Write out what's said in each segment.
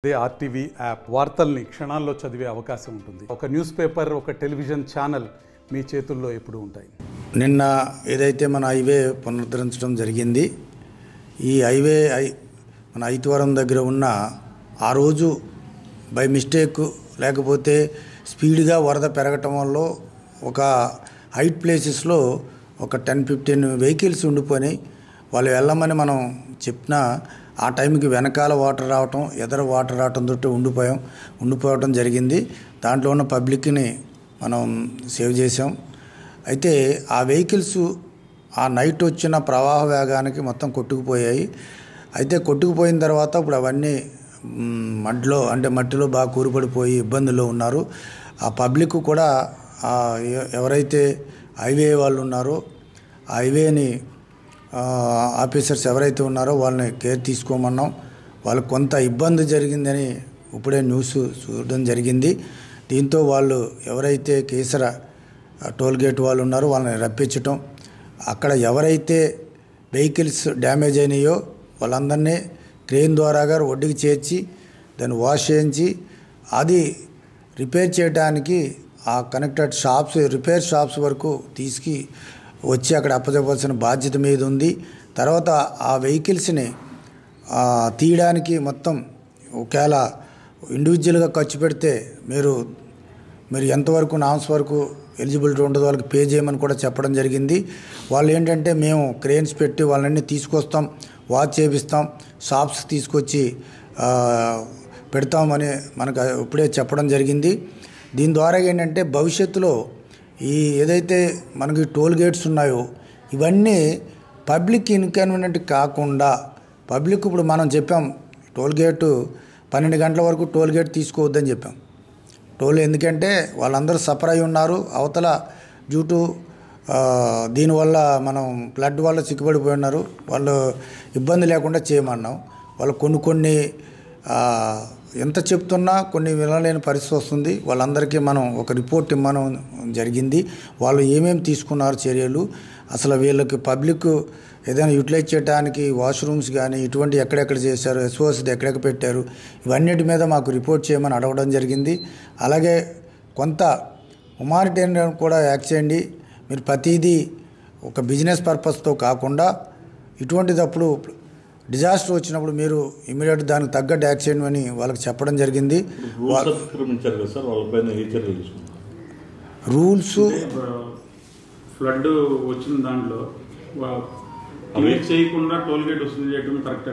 అదే RTV app వార్తల్ని క్షణాల్లో చదివే అవకాశం ఉంటుంది. ఒక న్యూస్ పేపర్, ఒక టెలివిజన్ ఛానల్ మీ చేతుల్లో ఎప్పుడూ ఉంటాయి. నిన్న ఏదైతే మన హైవే పునరుద్ధరించడం జరిగింది, ఈ హైవే మన ఐతివరం దగ్గర ఉన్న ఆ రోజు బై మిస్టేక్ లేకపోతే స్పీడ్గా వరద పెరగటం వల్ల ఒక హైట్ ప్లేసెస్లో ఒక 10-15 వెహికల్స్ ఉండిపోయినాయి. వాళ్ళు వెళ్ళమని మనం చెప్పినా ఆ టైంకి వెనకాల వాటర్ రావటం, ఎదర వాటర్ రావటం తోటి ఉండిపోవటం జరిగింది. దాంట్లో ఉన్న పబ్లిక్ని మనం సేవ్ చేసాం. అయితే ఆ వెహికల్స్ ఆ నైట్ వచ్చిన ప్రవాహ వేగానికి మొత్తం కొట్టుకుపోయాయి. అయితే కొట్టుకుపోయిన తర్వాత ఇప్పుడు అవన్నీ మట్టిలో బాగా కూరుపడిపోయి ఇబ్బందుల్లో ఉన్నారు. ఆ పబ్లిక్ కూడా ఎవరైతే హైవే వాళ్ళు ఉన్నారో ఆ హైవేని ఆఫీసర్స్ ఎవరైతే ఉన్నారో వాళ్ళని కేర్ తీసుకోమన్నాం. వాళ్ళకు కొంత ఇబ్బంది జరిగిందని ఇప్పుడే న్యూస్ చూడడం జరిగింది. దీంతో వాళ్ళు ఎవరైతే కేసర టోల్గేట్ వాళ్ళు ఉన్నారో వాళ్ళని రప్పించటం, అక్కడ ఎవరైతే వెహికల్స్ డ్యామేజ్ అయినాయో వాళ్ళందరినీ క్రెయిన్ ద్వారాగా ఒడ్డుకి చేర్చి దాన్ని వాష్ చేయించి అది రిపేర్ చేయడానికి ఆ కనెక్టెడ్ షాప్స్, రిపేర్ షాప్స్ వరకు వచ్చి అక్కడ అప్పచెప్పాల్సిన బాధ్యత మీద ఉంది. తర్వాత ఆ వెహికల్స్ని తీయడానికి మొత్తం ఒకవేళ ఇండివిజువల్గా ఖర్చు పెడితే మీరు ఎంతవరకు నామ్స్ వరకు ఎలిజిబిలిటీ ఉండదు వాళ్ళకి పే చేయమని కూడా చెప్పడం జరిగింది. వాళ్ళు ఏంటంటే మేము క్రెయిన్స్ పెట్టి వాళ్ళని తీసుకొస్తాం, వాచ్ చేపిస్తాం, షాప్స్ తీసుకొచ్చి పెడతామని మనకు ఇప్పుడే చెప్పడం జరిగింది. దీని ద్వారా ఏంటంటే భవిష్యత్తులో ఏదైతే మనకి టోల్ గేట్స్ ఉన్నాయో ఇవన్నీ పబ్లిక్ ఇన్కన్వీనియంట్ కాకుండా, పబ్లిక్ ఇప్పుడు మనం చెప్పాం టోల్ గేటు 12 గంటల వరకు టోల్ గేట్ తీసుకోవద్దని చెప్పాం. ఎందుకంటే వాళ్ళందరూ సఫర్ అయి ఉన్నారు. అవతల డ్యూ టు దీనివల్ల మనం ఫ్లడ్ వల్ల చిక్కుబడిపోయి ఉన్నారు. వాళ్ళు ఇబ్బంది లేకుండా చేయమన్నాం. వాళ్ళు కొన్ని ఎంత చెప్తున్నా కొన్ని వినలేని పరిస్థితి వస్తుంది. వాళ్ళందరికీ మనం ఒక రిపోర్ట్ ఇవ్వడం జరిగింది. వాళ్ళు ఏమేమి తీసుకున్నారు చర్యలు, అసలు వీళ్ళకి పబ్లిక్ ఏదైనా యూటిలైజ్ చేయడానికి వాష్రూమ్స్ కానీ ఇటువంటి ఎక్కడెక్కడ చేశారు, ఎస్ఓఎస్ ఎక్కడెక్కడ పెట్టారు, ఇవన్నిటి మీద మాకు రిపోర్ట్ చేయమని అడగడం జరిగింది. అలాగే కొంత హ్యుమానిటేరియన్ కూడా యాక్ట్ చేయండి. మీరు ప్రతిదీ ఒక బిజినెస్ పర్పస్తో కాకుండా ఇటువంటిదప్పుడు డిజాస్టర్ వచ్చినప్పుడు మీరు ఇమీడియట్ దానికి తగ్గట్టు యాక్ట్ చేయండి అని వాళ్ళకి చెప్పడం జరిగింది. రూల్స్ ఫ్లడ్ వచ్చిన దాంట్లో చేయకుండా టోల్ గేట్ వస్తుంది కరెక్ట్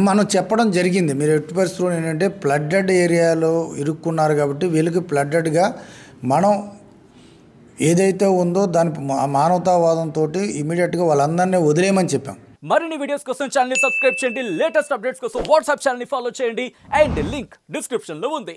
మనం చెప్పడం జరిగింది. మీరు ఎట్టి పరిస్థితుల్లో ఏంటంటే ఫ్లడ్డెడ్ ఏరియాలో ఇరుక్కున్నారు కాబట్టి వీళ్ళకి ఫ్లడ్డెడ్గా మనం ఏదైతే ఉందో దాని మానవతావాదంతో ఇమీడియట్గా వాళ్ళందరినీ వదిలేయమని చెప్పాం. మరిన్ని వీడియోస్ కోసం ఛానల్ ని సబ్స్క్రైబ్ చేయండి. లేటెస్ట్ అప్డేట్స్ కోసం వాట్సాప్ ఛానల్ ని ఫాలో చేయండి. అండ్ లింక్ డిస్క్రిప్షన్ లో ఉంది.